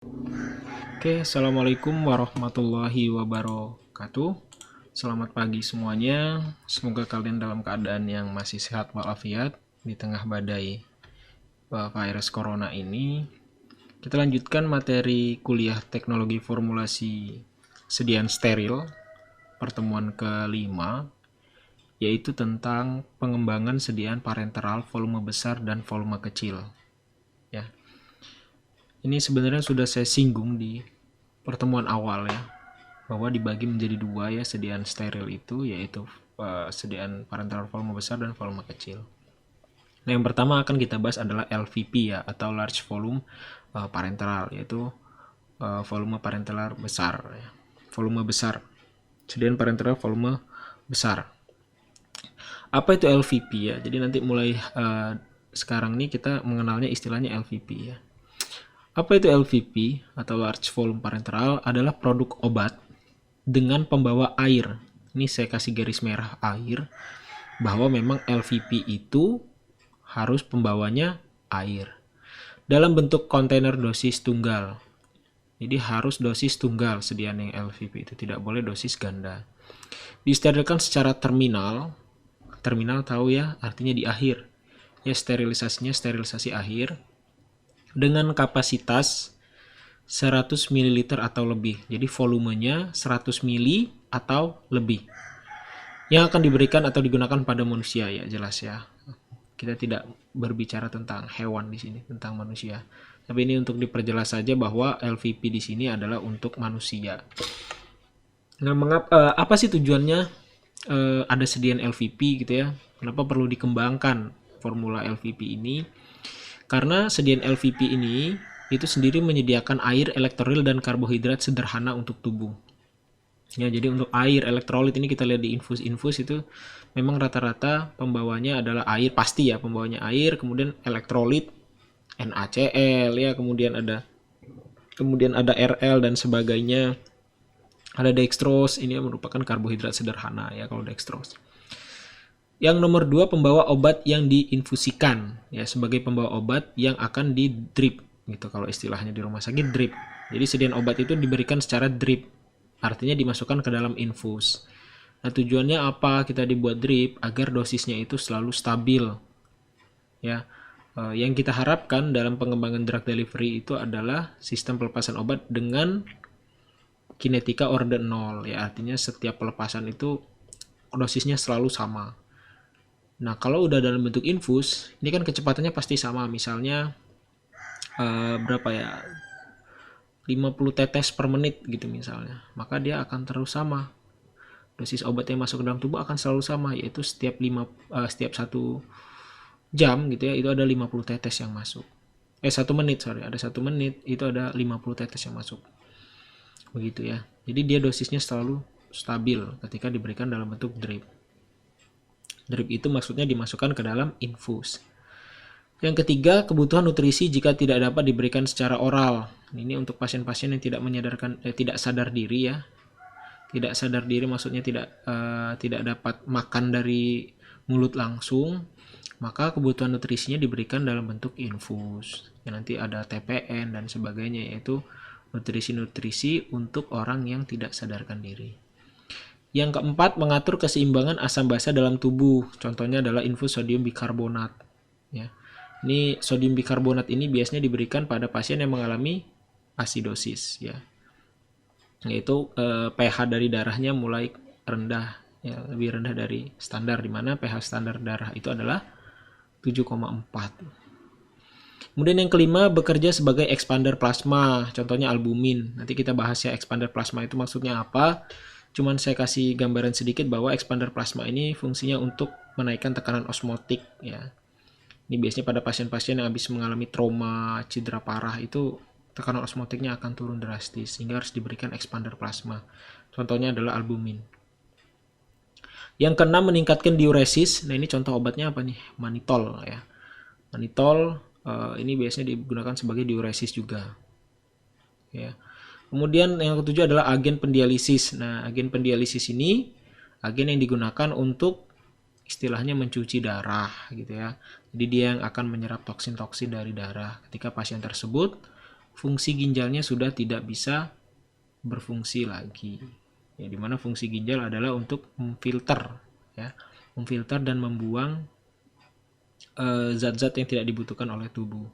Oke, assalamualaikum warahmatullahi wabarakatuh. Selamat pagi semuanya. Semoga kalian dalam keadaan yang masih sehat walafiat di tengah badai virus corona ini. Kita lanjutkan materi kuliah teknologi formulasi sediaan steril, pertemuan kelima, yaitu tentang pengembangan sediaan parenteral volume besar dan volume kecil. Ya, ini sebenarnya sudah saya singgung di pertemuan awal ya, bahwa dibagi menjadi dua ya sediaan steril itu, yaitu sediaan parenteral volume besar dan volume kecil. Nah, yang pertama akan kita bahas adalah LVP ya, atau large volume parenteral, yaitu volume parenteral besar ya. Volume besar, sediaan parenteral volume besar. Apa itu LVP ya? Jadi nanti mulai sekarang nih kita mengenalnya istilahnya LVP ya. Apa itu LVP atau large volume parenteral? Adalah produk obat dengan pembawa air. Ini saya kasih garis merah air, bahwa memang LVP itu harus pembawanya air. Dalam bentuk kontainer dosis tunggal. Jadi harus dosis tunggal sediaan yang LVP itu, tidak boleh dosis ganda. Disterilkan secara terminal. Terminal tahu ya, artinya di akhir. Ya, sterilisasinya sterilisasi akhir dengan kapasitas 100 ml atau lebih. Jadi volumenya 100 ml atau lebih. Yang akan diberikan atau digunakan pada manusia ya, jelas ya. Kita tidak berbicara tentang hewan di sini, tentang manusia. Tapi ini untuk diperjelas saja bahwa LVP di sini adalah untuk manusia. Nah, apa sih tujuannya ada sediaan LVP gitu ya? Kenapa perlu dikembangkan formula LVP ini? Karena sediaan LVP ini itu sendiri menyediakan air, elektrolit, dan karbohidrat sederhana untuk tubuh. Ya, jadi untuk air, elektrolit ini kita lihat di infus-infus itu memang rata-rata pembawanya adalah air, pasti ya pembawanya air, kemudian elektrolit, NaCl ya, kemudian ada Rl dan sebagainya. Ada dextrose, ini merupakan karbohidrat sederhana ya kalau dextrose. Yang nomor 2, pembawa obat yang diinfusikan ya, sebagai pembawa obat yang akan di drip gitu kalau istilahnya di rumah sakit, drip. Jadi sediaan obat itu diberikan secara drip, artinya dimasukkan ke dalam infus. Nah, tujuannya apa kita dibuat drip? Agar dosisnya itu selalu stabil ya. Yang kita harapkan dalam pengembangan drug delivery itu adalah sistem pelepasan obat dengan kinetika orde 0 ya, artinya setiap pelepasan itu dosisnya selalu sama. Nah, kalau udah dalam bentuk infus, ini kan kecepatannya pasti sama. Misalnya berapa ya? 50 tetes per menit gitu misalnya. Maka dia akan terus sama. Dosis obat yang masuk ke dalam tubuh akan selalu sama, yaitu setiap 1 jam gitu ya, itu ada 50 tetes yang masuk. 1 menit, sorry. Ada 1 menit, itu ada 50 tetes yang masuk. Begitu ya. Jadi dia dosisnya selalu stabil ketika diberikan dalam bentuk drip. Drip itu maksudnya dimasukkan ke dalam infus. Yang ketiga, kebutuhan nutrisi jika tidak dapat diberikan secara oral. Ini untuk pasien-pasien yang tidak sadar diri ya. Tidak sadar diri maksudnya tidak dapat makan dari mulut langsung, maka kebutuhan nutrisinya diberikan dalam bentuk infus. Ya, nanti ada TPN dan sebagainya, yaitu nutrisi-nutrisi untuk orang yang tidak sadarkan diri. Yang keempat, mengatur keseimbangan asam basa dalam tubuh. Contohnya adalah infus sodium bikarbonat. Ya. Ini sodium bikarbonat ini biasanya diberikan pada pasien yang mengalami asidosis. Ya. Yaitu pH dari darahnya mulai rendah, ya, lebih rendah dari standar, di mana pH standar darah itu adalah 7,4. Kemudian yang kelima, bekerja sebagai expander plasma. Contohnya albumin. Nanti kita bahas ya expander plasma itu maksudnya apa. Cuman saya kasih gambaran sedikit bahwa expander plasma ini fungsinya untuk menaikkan tekanan osmotik ya. Ini biasanya pada pasien-pasien yang habis mengalami trauma, cedera parah, itu tekanan osmotiknya akan turun drastis sehingga harus diberikan expander plasma. Contohnya adalah albumin. Yang keenam, meningkatkan diuresis. Nah, ini contoh obatnya apa nih? Manitol ya. Manitol ini biasanya digunakan sebagai diuresis juga. Ya. Kemudian yang ketujuh adalah agen pendialisis. Nah, agen pendialisis ini agen yang digunakan untuk istilahnya mencuci darah gitu ya. Jadi dia yang akan menyerap toksin-toksin dari darah ketika pasien tersebut fungsi ginjalnya sudah tidak bisa berfungsi lagi. Ya, dimana fungsi ginjal adalah untuk memfilter, ya, memfilter dan membuang zat-zat yang tidak dibutuhkan oleh tubuh.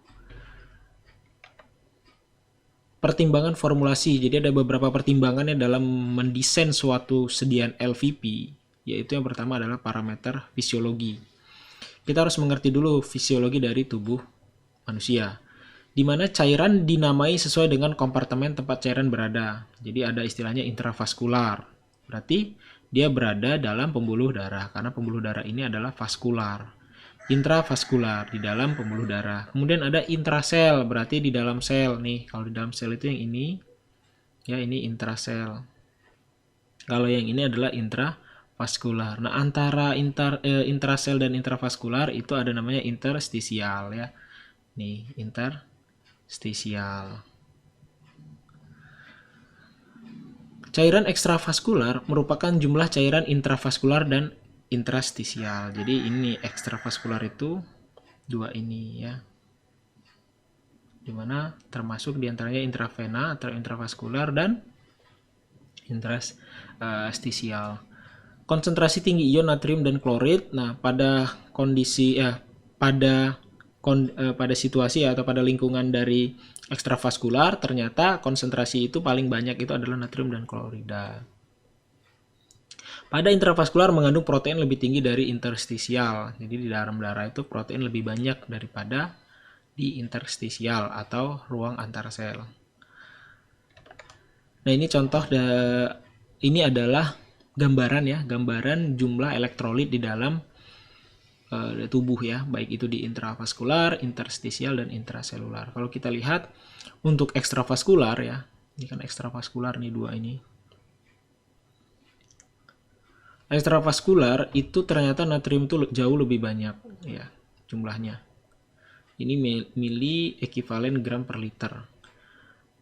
Pertimbangan formulasi, jadi ada beberapa pertimbangannya dalam mendesain suatu sediaan LVP, yaitu yang pertama adalah parameter fisiologi. Kita harus mengerti dulu fisiologi dari tubuh manusia, di mana cairan dinamai sesuai dengan kompartemen tempat cairan berada. Jadi ada istilahnya intravaskular, berarti dia berada dalam pembuluh darah, karena pembuluh darah ini adalah vaskular. Intravaskular, di dalam pembuluh darah. Kemudian ada intrasel, berarti di dalam sel nih. Kalau di dalam sel itu yang ini, ya ini intrasel. Kalau yang ini adalah intravaskular. Nah, antara intrasel dan intravaskular itu ada namanya interstisial, ya. Nih, interstisial. Cairan ekstravaskular merupakan jumlah cairan intravaskular dan intrastisial. Jadi ini ekstravaskular itu dua ini, ya, dimana termasuk diantaranya intravena atau intravaskular dan interstisial. Konsentrasi tinggi ion natrium dan klorid. Nah, pada kondisi pada situasi atau pada lingkungan dari ekstravaskular, ternyata konsentrasi itu paling banyak itu adalah natrium dan klorida. Pada intravaskular mengandung protein lebih tinggi dari interstisial. Jadi di dalam darah itu protein lebih banyak daripada di interstisial atau ruang antar sel. Nah, ini contoh ini adalah gambaran, ya, gambaran jumlah elektrolit di dalam tubuh, ya, baik itu di intravaskular, interstisial dan intraselular. Kalau kita lihat untuk ekstravaskular, ya, ini kan ekstravaskular nih dua ini. Ekstravaskular itu ternyata natrium itu jauh lebih banyak, ya, jumlahnya. Ini mili ekivalen gram per liter.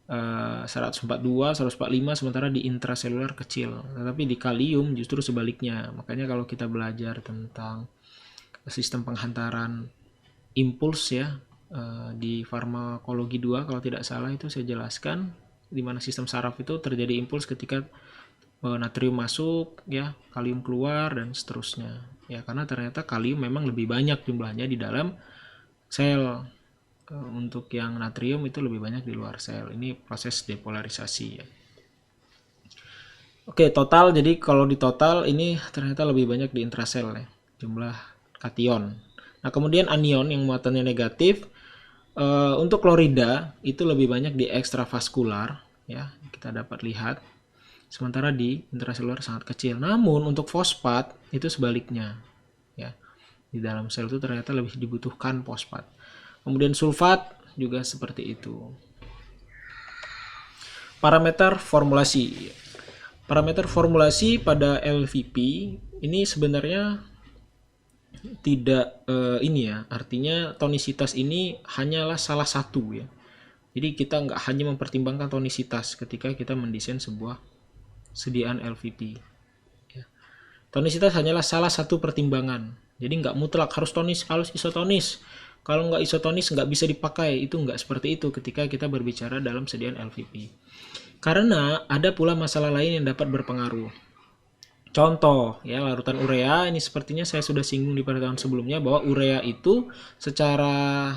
142, 145, sementara di intraselular kecil. Tetapi di kalium justru sebaliknya. Makanya kalau kita belajar tentang sistem penghantaran impuls, ya, di farmakologi 2 kalau tidak salah itu saya jelaskan di mana sistem saraf itu terjadi impuls ketika natrium masuk, ya, kalium keluar dan seterusnya, ya, karena ternyata kalium memang lebih banyak jumlahnya di dalam sel. Untuk yang natrium itu lebih banyak di luar sel. Ini proses depolarisasi, ya. Oke, total, jadi kalau di total ini ternyata lebih banyak di intrasel, ya, jumlah kation. Nah, kemudian anion yang muatannya negatif, untuk klorida itu lebih banyak di ekstravaskular, ya, kita dapat lihat. Sementara di intraselular sangat kecil. Namun untuk fosfat itu sebaliknya, ya. Di dalam sel itu ternyata lebih dibutuhkan fosfat. Kemudian sulfat juga seperti itu. Parameter formulasi. Parameter formulasi pada LVP ini sebenarnya tidak ini, ya, artinya tonisitas ini hanyalah salah satu, ya. Jadi kita nggak hanya mempertimbangkan tonisitas ketika kita mendesain sebuah sediaan LVP, ya. Tonisitas hanyalah salah satu pertimbangan. Jadi nggak mutlak harus tonis, harus isotonis. Kalau nggak isotonis nggak bisa dipakai. Itu nggak seperti itu ketika kita berbicara dalam sediaan LVP. Karena ada pula masalah lain yang dapat berpengaruh. Contoh, ya, larutan urea. Ini sepertinya saya sudah singgung di pertemuan sebelumnya bahwa urea itu secara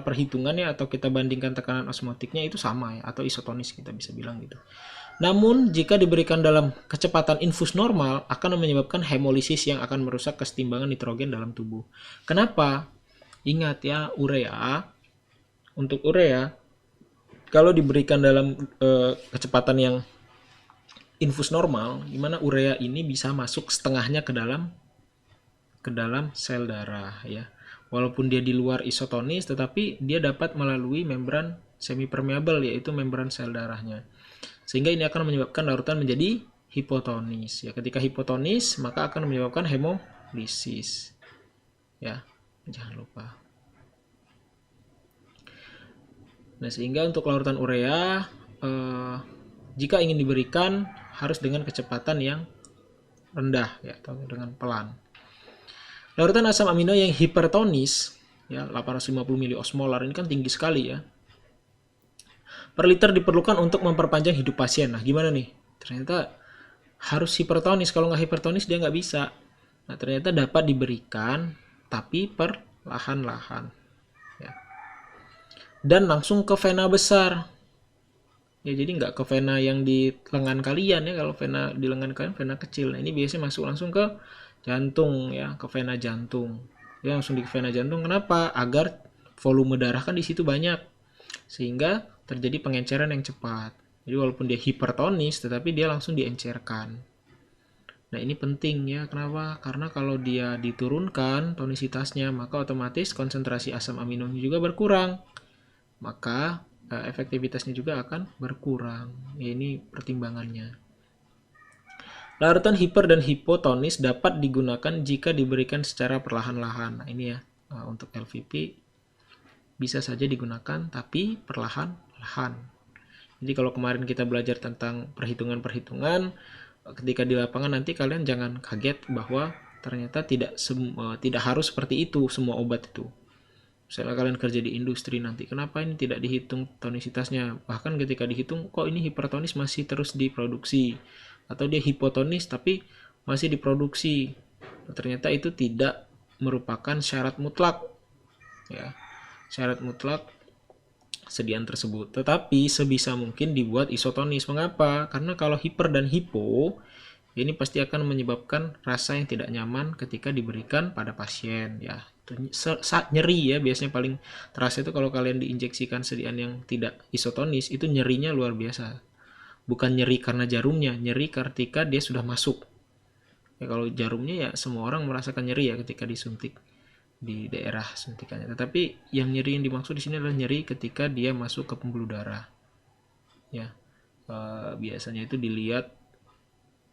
perhitungannya atau kita bandingkan tekanan osmotiknya itu sama, ya, atau isotonis kita bisa bilang gitu. Namun, jika diberikan dalam kecepatan infus normal, akan menyebabkan hemolisis yang akan merusak kesetimbangan nitrogen dalam tubuh. Kenapa? Ingat, ya, urea. Untuk urea, kalau diberikan dalam kecepatan yang infus normal, di mana urea ini bisa masuk setengahnya ke dalam sel darah, ya. Walaupun dia di luar isotonis, tetapi dia dapat melalui membran semipermeabel, yaitu membran sel darahnya. Sehingga ini akan menyebabkan larutan menjadi hipotonis. Ya, ketika hipotonis, maka akan menyebabkan hemolisis. Ya, jangan lupa. Nah, sehingga untuk larutan urea, jika ingin diberikan harus dengan kecepatan yang rendah, ya, atau dengan pelan. Larutan asam amino yang hipertonis, ya, 850 miliosmolar ini kan tinggi sekali, ya. per liter diperlukan untuk memperpanjang hidup pasien. Nah, gimana nih? Ternyata harus hipertonis. Kalau nggak hipertonis dia nggak bisa. Nah, ternyata dapat diberikan tapi perlahan-lahan. Ya. Dan langsung ke vena besar. Ya, jadi nggak ke vena yang di lengan kalian ya. Kalau vena di lengan kalian vena kecil. Nah, ini biasanya masuk langsung ke jantung ya, ke vena jantung. Ya, langsung di vena jantung. Kenapa? Agar volume darah kan di situ banyak. Sehingga terjadi pengenceran yang cepat. Jadi walaupun dia hipertonis tetapi dia langsung diencerkan. Nah, ini penting ya. Kenapa? Karena kalau dia diturunkan tonisitasnya, maka otomatis konsentrasi asam aminonya juga berkurang. Maka efektivitasnya juga akan berkurang. Ya, ini pertimbangannya. Larutan hiper dan hipotonis dapat digunakan jika diberikan secara perlahan-lahan. Nah, ini ya, untuk LVP bisa saja digunakan tapi perlahan-lahan. Jadi kalau kemarin kita belajar tentang perhitungan-perhitungan, ketika di lapangan nanti kalian jangan kaget bahwa ternyata tidak harus seperti itu semua obat itu. Misalnya kalian kerja di industri nanti, kenapa ini tidak dihitung tonisitasnya? Bahkan ketika dihitung, kok ini hipertonis masih terus diproduksi. Atau dia hipotonis tapi masih diproduksi. Ternyata itu tidak merupakan syarat mutlak. Ya, syarat mutlak sediaan tersebut. Tetapi sebisa mungkin dibuat isotonis. Mengapa? Karena kalau hiper dan hipo, ini pasti akan menyebabkan rasa yang tidak nyaman ketika diberikan pada pasien. Ya, saat nyeri ya, biasanya paling terasa itu kalau kalian diinjeksikan sediaan yang tidak isotonis, itu nyerinya luar biasa. Bukan nyeri karena jarumnya, nyeri ketika dia sudah masuk. Ya, kalau jarumnya ya semua orang merasakan nyeri ya ketika disuntik di daerah suntikannya. Tetapi yang nyeri yang dimaksud di sini adalah nyeri ketika dia masuk ke pembuluh darah. Ya, biasanya itu dilihat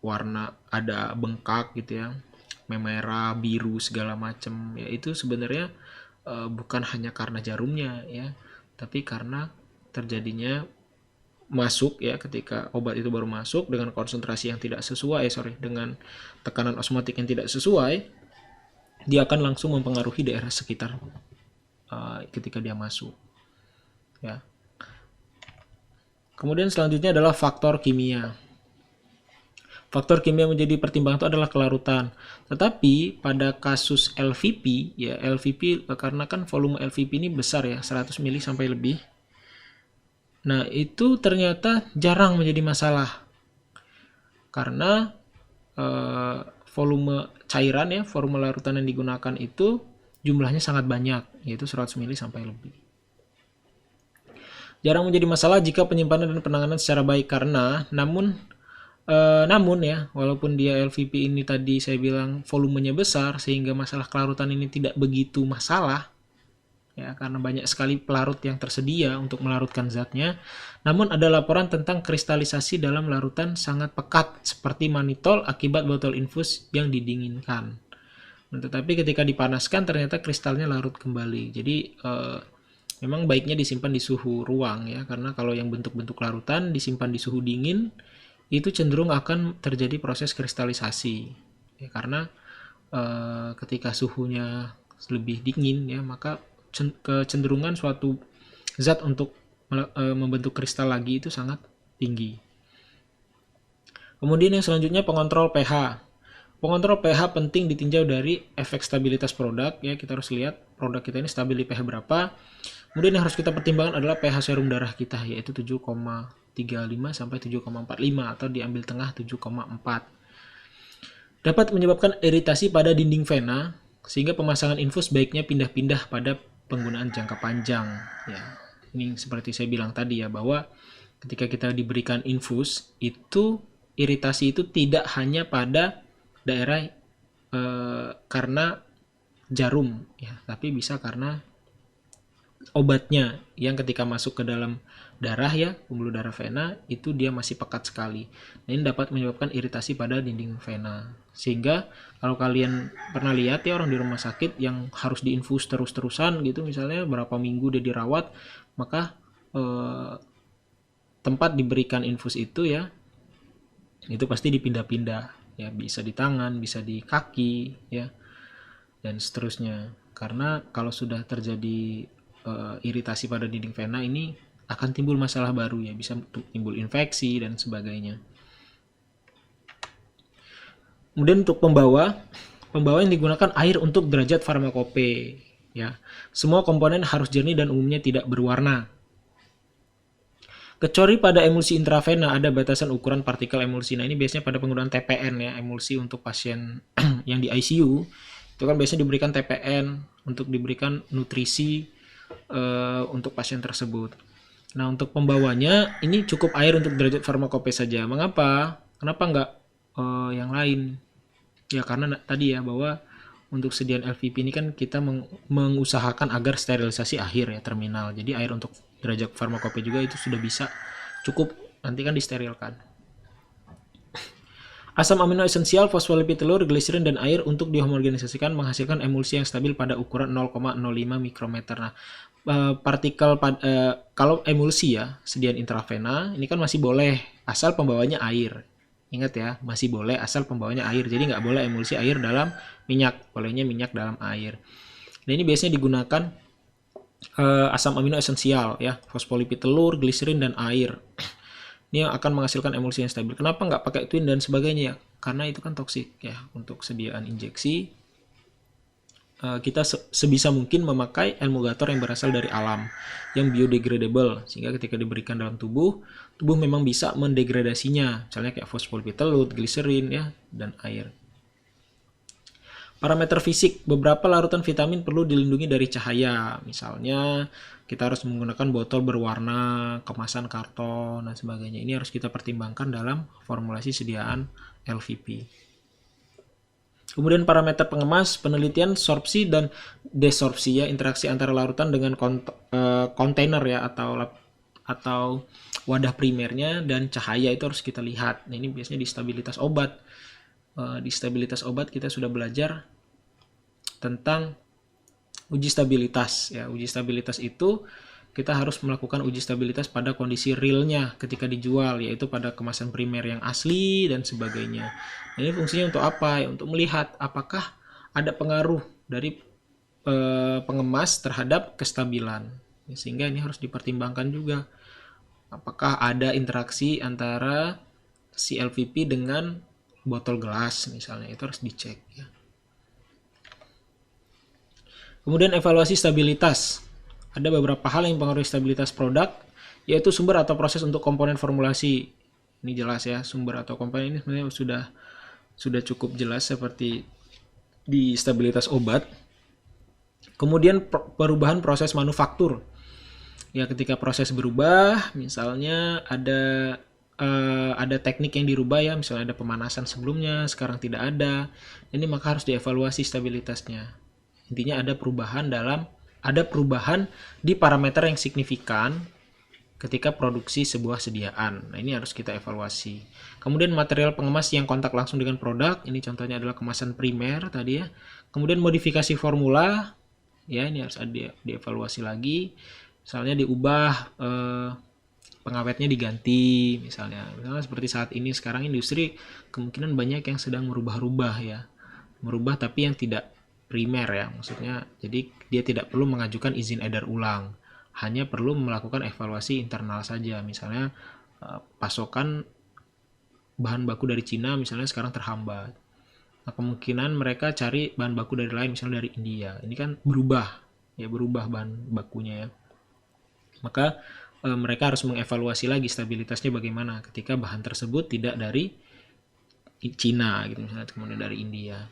warna ada bengkak gitu ya, merah, biru segala macam. Ya, itu sebenarnya bukan hanya karena jarumnya ya, tapi karena terjadinya masuk ya, ketika obat itu baru masuk dengan konsentrasi yang tidak sesuai, dengan tekanan osmotik yang tidak sesuai, dia akan langsung mempengaruhi daerah sekitar ketika dia masuk ya. Kemudian selanjutnya adalah faktor kimia. Faktor kimia menjadi pertimbangan itu adalah kelarutan. Tetapi pada kasus LVP ya, LVP karena kan volume LVP ini besar ya, 100 mili sampai lebih. Nah, itu ternyata jarang menjadi masalah. Karena volume cairan ya, volume larutan yang digunakan itu jumlahnya sangat banyak, yaitu 100 mili sampai lebih. Jarang menjadi masalah jika penyimpanan dan penanganan secara baik, karena namun ya, walaupun dia LVP ini tadi saya bilang volumenya besar sehingga masalah kelarutan ini tidak begitu masalah ya, karena banyak sekali pelarut yang tersedia untuk melarutkan zatnya. Namun ada laporan tentang kristalisasi dalam larutan sangat pekat seperti manitol akibat botol infus yang didinginkan. Tetapi ketika dipanaskan ternyata kristalnya larut kembali. Jadi memang baiknya disimpan di suhu ruang ya, karena kalau yang bentuk-bentuk larutan disimpan di suhu dingin itu cenderung akan terjadi proses kristalisasi ya, karena ketika suhunya lebih dingin ya, maka kecenderungan suatu zat untuk membentuk kristal lagi itu sangat tinggi. Kemudian yang selanjutnya pengontrol pH. Pengontrol pH penting ditinjau dari efek stabilitas produk ya, kita harus lihat produk kita ini stabil di pH berapa. Kemudian yang harus kita pertimbangkan adalah pH serum darah kita, yaitu 7,35 sampai 7,45 atau diambil tengah 7,4. Dapat menyebabkan iritasi pada dinding vena sehingga pemasangan infus baiknya pindah-pindah pada penggunaan jangka panjang ya. Ini seperti saya bilang tadi ya, bahwa ketika kita diberikan infus itu iritasi itu tidak hanya pada daerah karena jarum ya, tapi bisa karena obatnya yang ketika masuk ke dalam darah ya, pembuluh darah vena itu dia masih pekat sekali. Nah, ini dapat menyebabkan iritasi pada dinding vena. Sehingga kalau kalian pernah lihat ya orang di rumah sakit yang harus diinfus terus-terusan gitu, misalnya berapa minggu dia dirawat, maka tempat diberikan infus itu ya, itu pasti dipindah-pindah ya, bisa di tangan, bisa di kaki ya, dan seterusnya. Karena kalau sudah terjadi iritasi pada dinding vena ini akan timbul masalah baru ya, bisa timbul infeksi dan sebagainya. Kemudian untuk pembawa yang digunakan air untuk derajat farmakope ya. Semua komponen harus jernih dan umumnya tidak berwarna. Kecuali pada emulsi intravena ada batasan ukuran partikel emulsi. Nah, ini biasanya pada penggunaan TPN ya, emulsi untuk pasien yang di ICU. Itu kan biasanya diberikan TPN untuk diberikan nutrisi untuk pasien tersebut. Nah, untuk pembawanya ini cukup air untuk derajat farmakope saja. Mengapa? Kenapa enggak yang lain? Ya karena tadi ya bahwa untuk sediaan LVP ini kan kita mengusahakan agar sterilisasi akhir ya, terminal. Jadi air untuk derajat farmakope juga itu sudah bisa cukup, nanti kan disterilkan. Asam amino esensial, fosfolipid telur, gliserin, dan air untuk dihomogenisasikan menghasilkan emulsi yang stabil pada ukuran 0,05 mikrometer. Nah, partikel kalau emulsi ya, sediaan intravena, ini kan masih boleh asal pembawanya air. Ingat ya, masih boleh asal pembawanya air. Jadi nggak boleh emulsi air dalam minyak, bolehnya minyak dalam air. Nah, ini biasanya digunakan asam amino esensial ya, fosfolipid telur, gliserin, dan air. Ini yang akan menghasilkan emulsi yang stabil. Kenapa nggak pakai twin dan sebagainya ya? Karena itu kan toksik ya. Untuk sediaan injeksi kita sebisa mungkin memakai emulgator yang berasal dari alam, yang biodegradable, sehingga ketika diberikan dalam tubuh memang bisa mendegradasinya, misalnya kayak fosfolipid telur, gliserin ya, dan air. Parameter fisik, beberapa larutan vitamin perlu dilindungi dari cahaya. Misalnya kita harus menggunakan botol berwarna, kemasan karton, dan sebagainya. Ini harus kita pertimbangkan dalam formulasi sediaan LVP. Kemudian parameter pengemas, penelitian sorpsi dan desorpsi ya, interaksi antara larutan dengan kontainer ya, atau wadah primernya, dan cahaya itu harus kita lihat. Nah, ini biasanya di stabilitas obat. Di stabilitas obat kita sudah belajar tentang uji stabilitas ya. Uji stabilitas itu kita harus melakukan uji stabilitas pada kondisi realnya ketika dijual, yaitu pada kemasan primer yang asli dan sebagainya. Nah, ini fungsinya untuk apa ya? Untuk melihat apakah ada pengaruh dari pengemas terhadap kestabilan, sehingga ini harus dipertimbangkan juga apakah ada interaksi antara si LVP dengan botol gelas misalnya, itu harus dicek ya. Kemudian evaluasi stabilitas. Ada beberapa hal yang mempengaruhi stabilitas produk, yaitu sumber atau proses untuk komponen formulasi. Ini jelas ya, sumber atau komponen ini sebenarnya sudah cukup jelas seperti di stabilitas obat. Kemudian perubahan proses manufaktur. Ya, ketika proses berubah, misalnya ada teknik yang dirubah ya, misalnya ada pemanasan sebelumnya, sekarang tidak ada. Ini maka harus dievaluasi stabilitasnya. Intinya ada perubahan di parameter yang signifikan ketika produksi sebuah sediaan. Nah, ini harus kita evaluasi. Kemudian material pengemas yang kontak langsung dengan produk, ini contohnya adalah kemasan primer tadi ya. Kemudian modifikasi formula, ya ini harus dievaluasi lagi. Misalnya diubah pengawetnya diganti, misalnya seperti saat ini sekarang industri kemungkinan banyak yang sedang merubah-rubah ya, merubah tapi yang tidak primer ya, maksudnya jadi dia tidak perlu mengajukan izin edar ulang, hanya perlu melakukan evaluasi internal saja. Misalnya pasokan bahan baku dari Cina misalnya sekarang terhambat, nah kemungkinan mereka cari bahan baku dari lain, misalnya dari India. Ini kan berubah bahan bakunya ya, maka mereka harus mengevaluasi lagi stabilitasnya bagaimana ketika bahan tersebut tidak dari Cina gitu misalnya, kemudian dari India.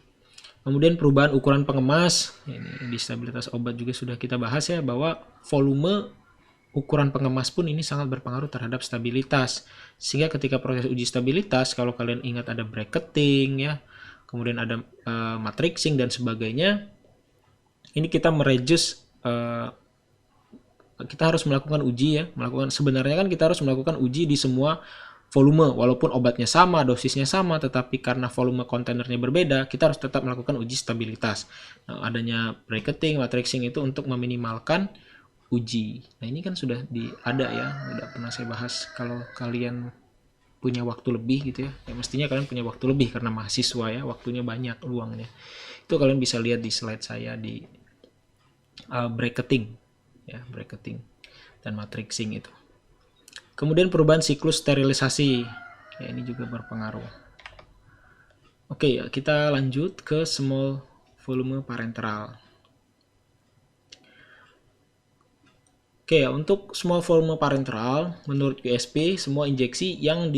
Kemudian perubahan ukuran pengemas, ini di stabilitas obat juga sudah kita bahas ya, bahwa volume ukuran pengemas pun ini sangat berpengaruh terhadap stabilitas. Sehingga ketika proses uji stabilitas, kalau kalian ingat ada bracketing ya, kemudian ada matrixing dan sebagainya, ini kita mereduce, kita harus melakukan uji ya, sebenarnya kan kita harus melakukan uji di semua volume, walaupun obatnya sama, dosisnya sama, tetapi karena volume kontainernya berbeda, kita harus tetap melakukan uji stabilitas. Nah, adanya bracketing, matrixing itu untuk meminimalkan uji. Nah, ini kan sudah ada ya, udah pernah saya bahas. Kalau kalian punya waktu lebih gitu ya, mestinya kalian punya waktu lebih karena mahasiswa ya, waktunya banyak luangnya. Itu kalian bisa lihat di slide saya di bracketing ya, bracketing dan matrixing itu. Kemudian perubahan siklus sterilisasi, ya ini juga berpengaruh. Oke, ya, kita lanjut ke small volume parenteral. Oke, ya, untuk small volume parenteral, menurut USP, semua injeksi yang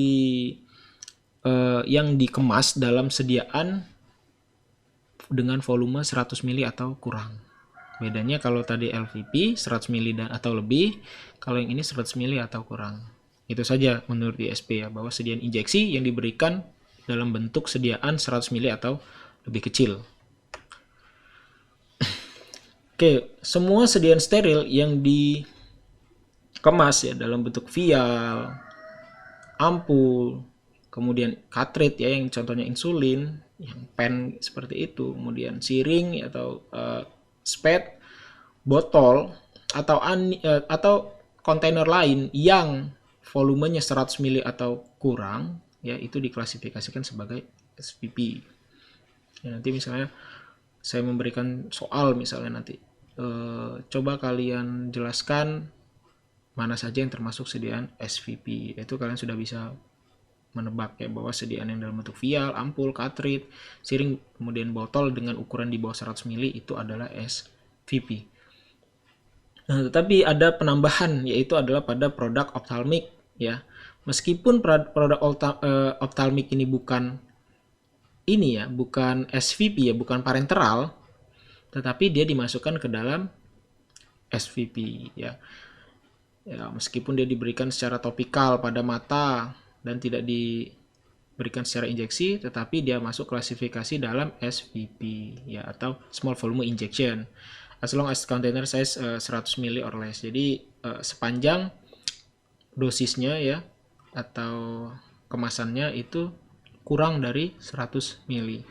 dikemas dalam sediaan dengan volume 100 ml atau kurang. Bedanya kalau tadi LVP 100 ml atau lebih, kalau yang ini 100 ml atau kurang. Itu saja menurut USP ya, bahwa sediaan injeksi yang diberikan dalam bentuk sediaan 100 ml atau lebih kecil. Oke, semua sediaan steril yang dikemas ya dalam bentuk vial, ampul, kemudian cartridge ya yang contohnya insulin, yang pen seperti itu, kemudian siring atau spet, botol atau kontainer lain yang volumenya 100 ml atau kurang ya itu diklasifikasikan sebagai SVP. Ya, nanti misalnya saya memberikan soal misalnya nanti coba kalian jelaskan mana saja yang termasuk sediaan SVP. Itu kalian sudah bisa menebak ya bahwa sediaan yang dalam bentuk vial, ampul, cartridge, siring, kemudian botol dengan ukuran di bawah 100 ml itu adalah SVP. Nah, tetapi ada penambahan yaitu adalah pada produk ophthalmic ya. Meskipun produk ophthalmic ini bukan SVP ya, bukan parenteral, tetapi dia dimasukkan ke dalam SVP ya. Ya, meskipun dia diberikan secara topikal pada mata dan tidak diberikan secara injeksi, tetapi dia masuk klasifikasi dalam SVP ya atau small volume injection. As long as container size 100 ml or less. Jadi sepanjang dosisnya ya atau kemasannya itu kurang dari 100 ml.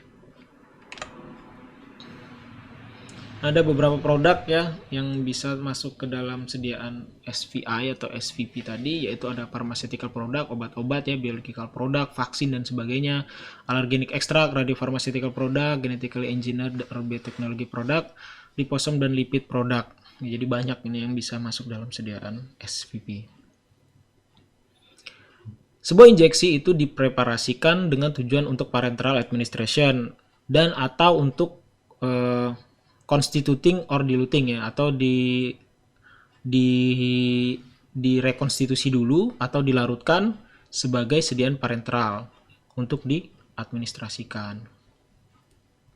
Ada beberapa produk ya yang bisa masuk ke dalam sediaan SVI atau SVP tadi, yaitu ada pharmaceutical product, obat-obat ya, biological product, vaksin dan sebagainya, allergenic extract, radiopharmaceutical product, genetically engineered or biotechnology product, liposome dan lipid product. Jadi banyak ini yang bisa masuk dalam sediaan SVP. Sebuah injeksi itu dipreparasikan dengan tujuan untuk parenteral administration dan atau untuk constituting or diluting ya, atau direkonstitusi dulu atau dilarutkan sebagai sediaan parenteral untuk diadministrasikan.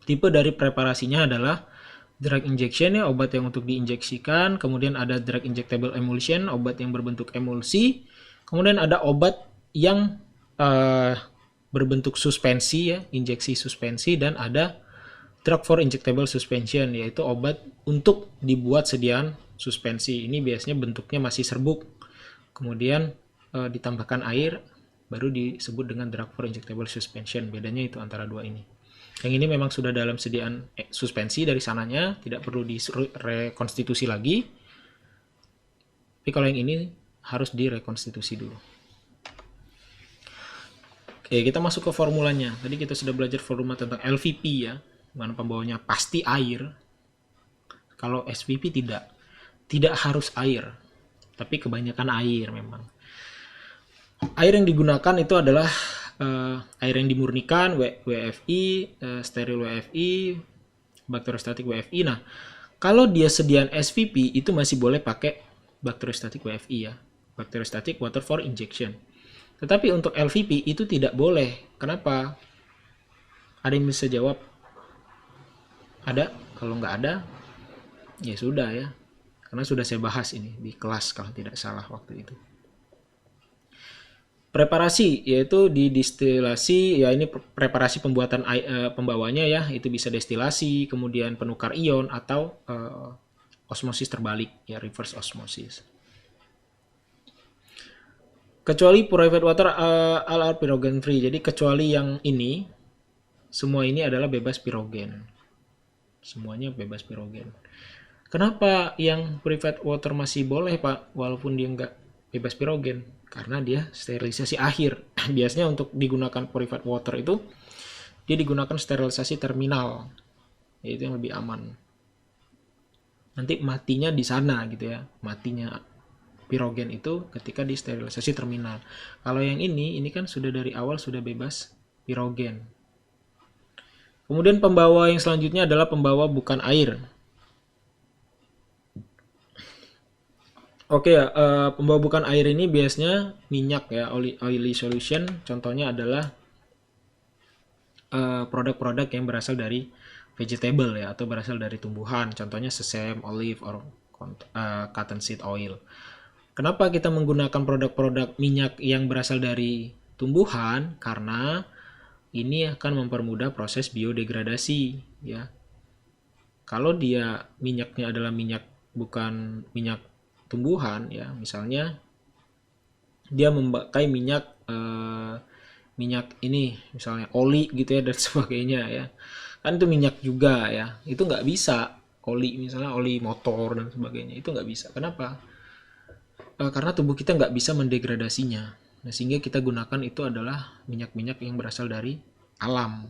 Tipe dari preparasinya adalah drug injection ya, obat yang untuk diinjeksikan, kemudian ada drug injectable emulsion, obat yang berbentuk emulsi, kemudian ada obat yang berbentuk suspensi ya, injeksi suspensi, dan ada drug for injectable suspension, yaitu obat untuk dibuat sediaan suspensi. Ini biasanya bentuknya masih serbuk, kemudian ditambahkan air, baru disebut dengan drug for injectable suspension. Bedanya itu antara dua ini. Yang ini memang sudah dalam sediaan suspensi dari sananya, tidak perlu direkonstitusi lagi. Tapi kalau yang ini harus direkonstitusi dulu. Oke, kita masuk ke formulanya. Tadi kita sudah belajar formula tentang LVP ya, mana pembawanya pasti air. Kalau SVP tidak harus air, tapi kebanyakan air memang. Air yang digunakan itu adalah air yang dimurnikan, WFI, steril WFI, bakteriostatik WFI. Nah, kalau dia sediaan SVP itu masih boleh pakai bakteriostatik WFI ya, bakteriostatik water for injection. Tetapi untuk LVP itu tidak boleh. Kenapa? Ada yang bisa jawab? Ada? Kalau nggak ada, ya sudah ya. Karena sudah saya bahas ini di kelas kalau tidak salah waktu itu. Preparasi yaitu didistilasi ya, ini preparasi pembuatan pembawanya ya, itu bisa destilasi, kemudian penukar ion atau osmosis terbalik ya, reverse osmosis. Kecuali purified water all are pyrogen free. Jadi kecuali yang ini, semua ini adalah bebas pirogen. Semuanya bebas pirogen. Kenapa yang purified water masih boleh Pak, walaupun dia nggak bebas pirogen? Karena dia sterilisasi akhir. Biasanya untuk digunakan purified water itu, dia digunakan sterilisasi terminal. Itu yang lebih aman. Nanti matinya di sana gitu ya, matinya pirogen itu ketika di sterilisasi terminal. Kalau yang ini kan sudah dari awal sudah bebas pirogen. Kemudian pembawa yang selanjutnya adalah pembawa bukan air. Oke ya, pembawa bukan air ini biasanya minyak ya, oily solution. Contohnya adalah produk-produk yang berasal dari vegetable ya, atau berasal dari tumbuhan. Contohnya sesame, olive, or cottonseed oil. Kenapa kita menggunakan produk-produk minyak yang berasal dari tumbuhan? Karena ini akan mempermudah proses biodegradasi ya. Kalau dia minyaknya adalah minyak bukan minyak tumbuhan ya, misalnya dia memakai minyak ini misalnya oli gitu ya dan sebagainya ya, kan itu minyak juga ya, itu nggak bisa. Oli misalnya oli motor dan sebagainya itu nggak bisa. Kenapa? Karena tubuh kita nggak bisa mendegradasinya. Nah, sehingga kita gunakan itu adalah minyak-minyak yang berasal dari alam.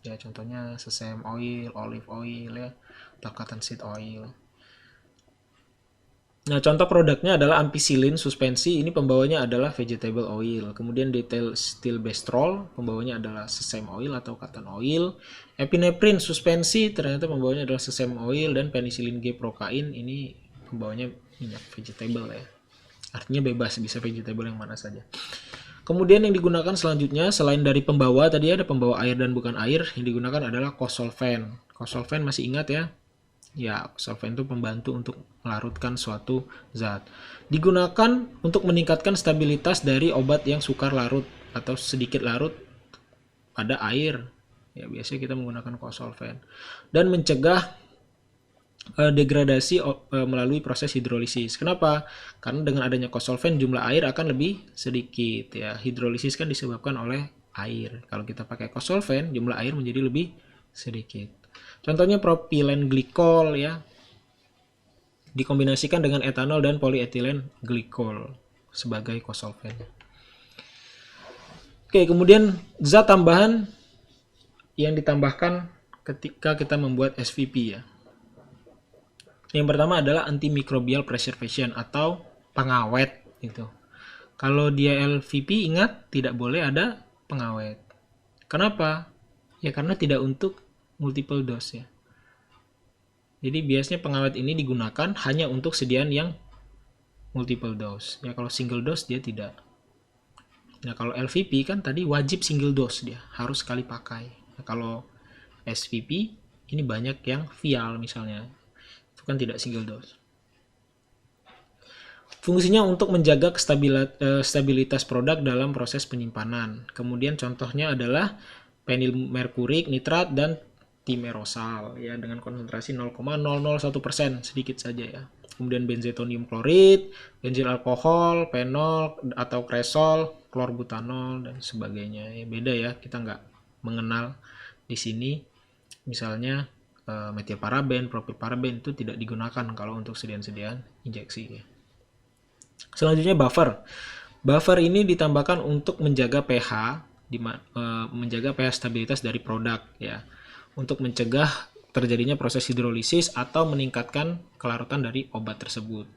Ya, contohnya sesame oil, olive oil ya, atau cottonseed oil. Nah, contoh produknya adalah ampicillin suspensi, ini pembawanya adalah vegetable oil. Kemudian stilbestrol, pembawanya adalah sesame oil atau cotton oil. Epinephrine suspensi, ternyata pembawanya adalah sesame oil. Dan penicillin G procaine, ini pembawanya minyak vegetable ya. Artinya bebas, bisa vegetable yang mana saja. Kemudian yang digunakan selanjutnya, selain dari pembawa, tadi ada pembawa air dan bukan air, yang digunakan adalah kosolven. Kosolven masih ingat ya? Ya, kosolven itu pembantu untuk melarutkan suatu zat. Digunakan untuk meningkatkan stabilitas dari obat yang sukar larut atau sedikit larut pada air. Ya, biasanya kita menggunakan kosolven. Dan mencegah degradasi melalui proses hidrolisis. Kenapa? Karena dengan adanya kosolven jumlah air akan lebih sedikit ya. Hidrolisis kan disebabkan oleh air. Kalau kita pakai kosolven jumlah air menjadi lebih sedikit. Contohnya propilen glikol ya. Dikombinasikan dengan etanol dan polyethylene glikol sebagai kosolven. Oke, kemudian zat tambahan yang ditambahkan ketika kita membuat SVP ya. Yang pertama adalah antimicrobial preservation atau pengawet gitu. Kalau dia LVP ingat tidak boleh ada pengawet. Kenapa? Ya karena tidak untuk multiple dose ya. Jadi biasanya pengawet ini digunakan hanya untuk sediaan yang multiple dose. Ya kalau single dose dia tidak. Nah kalau LVP kan tadi wajib single dose dia, harus sekali pakai. Nah, kalau SVP ini banyak yang vial misalnya. Kan tidak single dose. Fungsinya untuk menjaga stabilitas produk dalam proses penyimpanan. Kemudian contohnya adalah penilmerkurik nitrat dan timerosal ya dengan konsentrasi 0,001%, sedikit saja ya. Kemudian benzetonium klorid, benzyl alkohol, fenol atau kresol, klorbutanol dan sebagainya. Ya, beda ya, kita nggak mengenal di sini. Misalnya metilparaben, propilparaben itu tidak digunakan kalau untuk sediaan-sediaan injeksi. Selanjutnya buffer. Buffer ini ditambahkan untuk menjaga pH, menjaga pH stabilitas dari produk ya, untuk mencegah terjadinya proses hidrolisis atau meningkatkan kelarutan dari obat tersebut.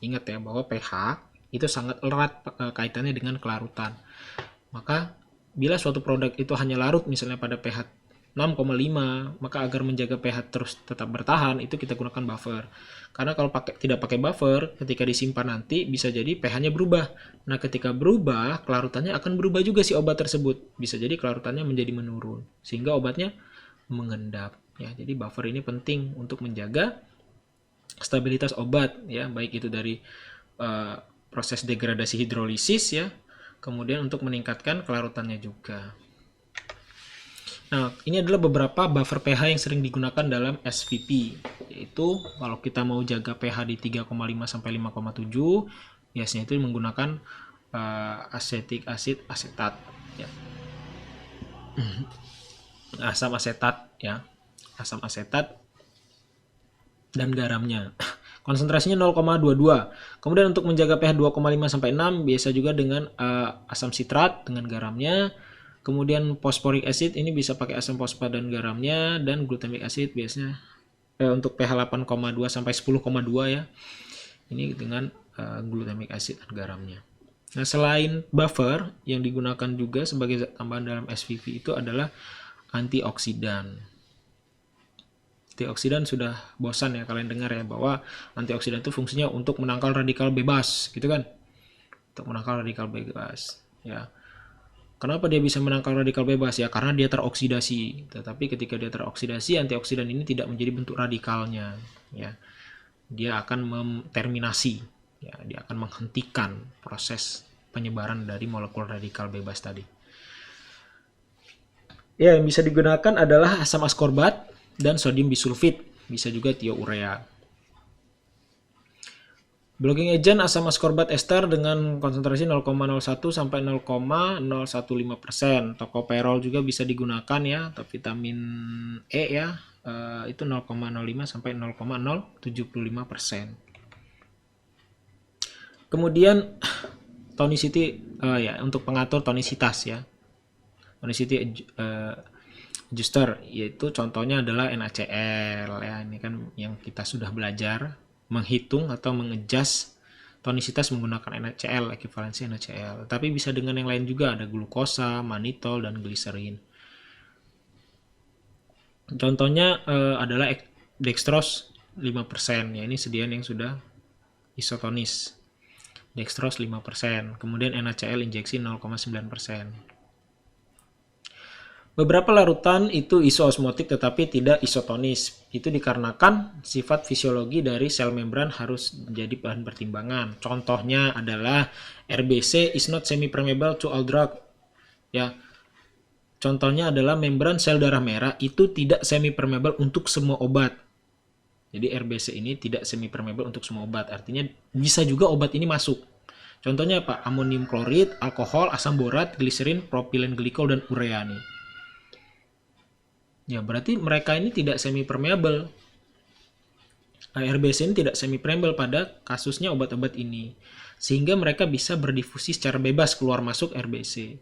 Ingat ya bahwa pH itu sangat erat kaitannya dengan kelarutan. Maka bila suatu produk itu hanya larut misalnya pada pH 6,5, maka agar menjaga pH terus tetap bertahan itu kita gunakan buffer. Karena kalau tidak pakai buffer, ketika disimpan nanti bisa jadi pH-nya berubah. Nah, ketika berubah, kelarutannya akan berubah juga si obat tersebut. Bisa jadi kelarutannya menjadi menurun sehingga obatnya mengendap ya. Jadi buffer ini penting untuk menjaga stabilitas obat ya, baik itu dari proses degradasi hidrolisis ya, kemudian untuk meningkatkan kelarutannya juga. Nah, ini adalah beberapa buffer pH yang sering digunakan dalam SVP, yaitu kalau kita mau jaga pH di 3,5 sampai 5,7, biasanya itu menggunakan asetik acid asetat ya. Asam asetat ya. Asam asetat dan garamnya. Konsentrasinya 0,22. Kemudian untuk menjaga pH 2,5 sampai 6 biasa juga dengan asam sitrat dengan garamnya. Kemudian phosphoric acid ini bisa pakai asam fosfat dan garamnya, dan glutamic acid biasanya untuk pH 8,2 sampai 10,2 ya. Ini dengan glutamic acid dan garamnya. Nah, selain buffer, yang digunakan juga sebagai zat tambahan dalam SVP itu adalah antioksidan. Antioksidan sudah bosan ya kalian dengar ya, bahwa antioksidan itu fungsinya untuk menangkal radikal bebas, gitu kan? Untuk menangkal radikal bebas, ya. Kenapa dia bisa menangkal radikal bebas? Ya karena dia teroksidasi. Tetapi ketika dia teroksidasi, antioksidan ini tidak menjadi bentuk radikalnya, ya. Dia akan terminasi, ya, dia akan menghentikan proses penyebaran dari molekul radikal bebas tadi. Ya, yang bisa digunakan adalah asam askorbat dan sodium bisulfit, bisa juga thiourea. Blocking agent asam askorbat ester dengan konsentrasi 0,01 sampai 0,015%. Tocopherol juga bisa digunakan ya, atau vitamin E ya, itu 0,05 sampai 0,075%. Kemudian tonicity ya, untuk pengatur tonisitas ya. Tonicity adjuster, yaitu contohnya adalah NaCl ya. Ini kan yang kita sudah belajar menghitung atau mengadjust tonisitas menggunakan NaCl, ekivalensi NaCl. Tapi bisa dengan yang lain juga, ada glukosa, manitol, dan gliserin. Contohnya adalah dextrose 5%, ya ini sediaan yang sudah isotonis. Dextrose 5%, kemudian NaCl injeksi 0,9%. Beberapa larutan itu isoosmotik tetapi tidak isotonis. Itu dikarenakan sifat fisiologi dari sel membran harus menjadi bahan pertimbangan. Contohnya adalah RBC is not semi-permeable to all drug. Ya. Contohnya adalah membran sel darah merah itu tidak semi-permeable untuk semua obat. Jadi RBC ini tidak semi-permeable untuk semua obat. Artinya bisa juga obat ini masuk. Contohnya apa? Amonium klorid, alkohol, asam borat, gliserin, propilen glikol, dan urea nih. Ya, berarti mereka ini tidak semi-permeable. RBC ini tidak semi-permeable pada kasusnya obat-obat ini. Sehingga mereka bisa berdifusi secara bebas keluar masuk RBC.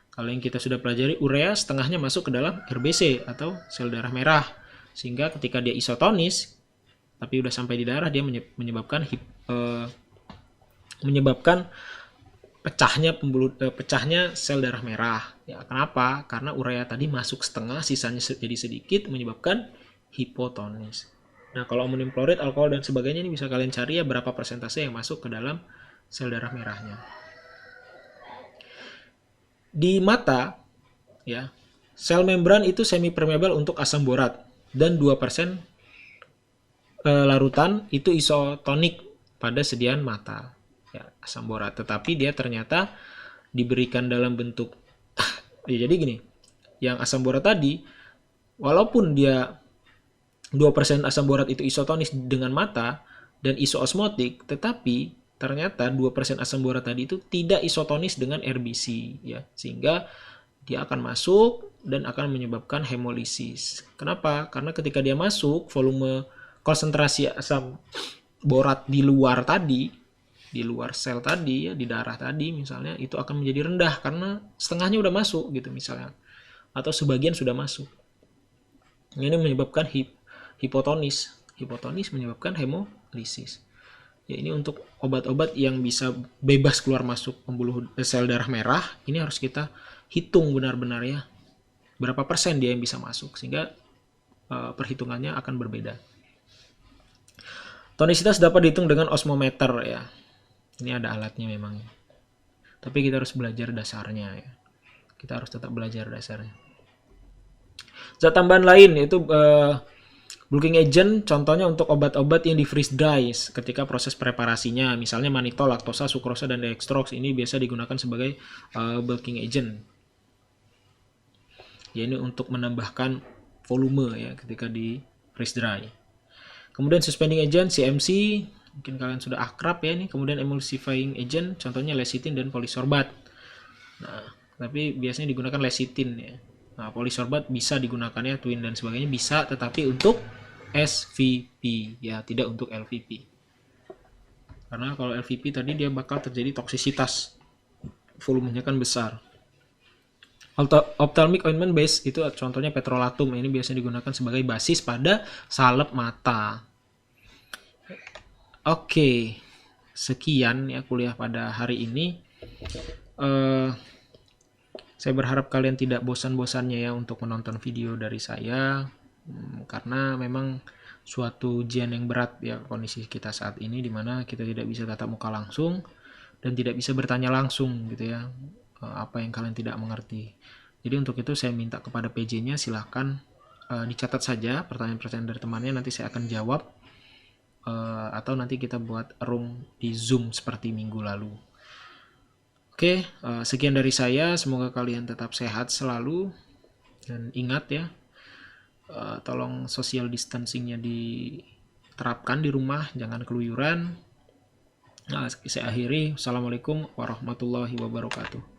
Kalau yang kita sudah pelajari, urea setengahnya masuk ke dalam RBC atau sel darah merah. Sehingga ketika dia isotonis, tapi udah sampai di darah, dia menyebabkan pecahnya sel darah merah. Ya, kenapa? Karena urea tadi masuk setengah, sisanya jadi sedikit, menyebabkan hipotonis. Nah, kalau amonium klorid, alkohol, dan sebagainya ini bisa kalian cari ya berapa persentase yang masuk ke dalam sel darah merahnya. Di mata, ya, sel membran itu semi permeable untuk asam borat dan 2% larutan itu isotonik pada sediaan mata. Ya, asam borat, tetapi dia ternyata diberikan dalam bentuk ya, jadi gini, yang asam borat tadi walaupun dia 2% asam borat itu isotonis dengan mata dan isoosmotik, tetapi ternyata 2% asam borat tadi itu tidak isotonis dengan RBC ya, sehingga dia akan masuk dan akan menyebabkan hemolisis. Kenapa? Karena ketika dia masuk, volume konsentrasi asam borat di luar tadi, di luar sel tadi ya, di darah tadi misalnya, itu akan menjadi rendah karena setengahnya udah masuk gitu misalnya, atau sebagian sudah masuk. Ini menyebabkan hipotonis menyebabkan hemolisis. Ya, ini untuk obat-obat yang bisa bebas keluar masuk pembuluh sel darah merah, ini harus kita hitung benar-benar ya, berapa persen dia yang bisa masuk, sehingga perhitungannya akan berbeda. Tonisitas dapat dihitung dengan osmometer ya. Ini ada alatnya memang. Tapi kita harus belajar dasarnya ya. Kita harus tetap belajar dasarnya. Zat tambahan lain yaitu bulking agent, contohnya untuk obat-obat yang di freeze dry ketika proses preparasinya. Misalnya manitol, laktosa, sukrosa, dan dextrose ini biasa digunakan sebagai bulking agent. Ya, ini untuk menambahkan volume ya ketika di freeze dry. Kemudian suspending agent, CMC, mungkin kalian sudah akrab ya ini. Kemudian emulsifying agent, contohnya lecithin dan polisorbat. Nah, tapi biasanya digunakan lecithin ya. Nah, polisorbat bisa digunakannya twin dan sebagainya bisa, tetapi untuk SVP ya, tidak untuk LVP. Karena kalau LVP tadi dia bakal terjadi toksisitas, volumenya kan besar. Ophthalmic ointment base itu contohnya petrolatum, ini biasanya digunakan sebagai basis pada salep mata. Oke, sekian ya kuliah pada hari ini. Saya berharap kalian tidak bosan-bosannya ya untuk menonton video dari saya, karena memang suatu ujian yang berat ya kondisi kita saat ini, dimana kita tidak bisa tatap muka langsung dan tidak bisa bertanya langsung gitu ya, apa yang kalian tidak mengerti. Jadi untuk itu saya minta kepada PJ-nya silahkan dicatat saja pertanyaan-pertanyaan dari temannya, nanti saya akan jawab, atau nanti kita buat room di Zoom seperti minggu lalu. Oke, sekian dari saya. Semoga kalian tetap sehat selalu. Dan ingat ya, tolong social distancingnya diterapkan di rumah, jangan keluyuran. Saya akhiri. Assalamualaikum warahmatullahi wabarakatuh.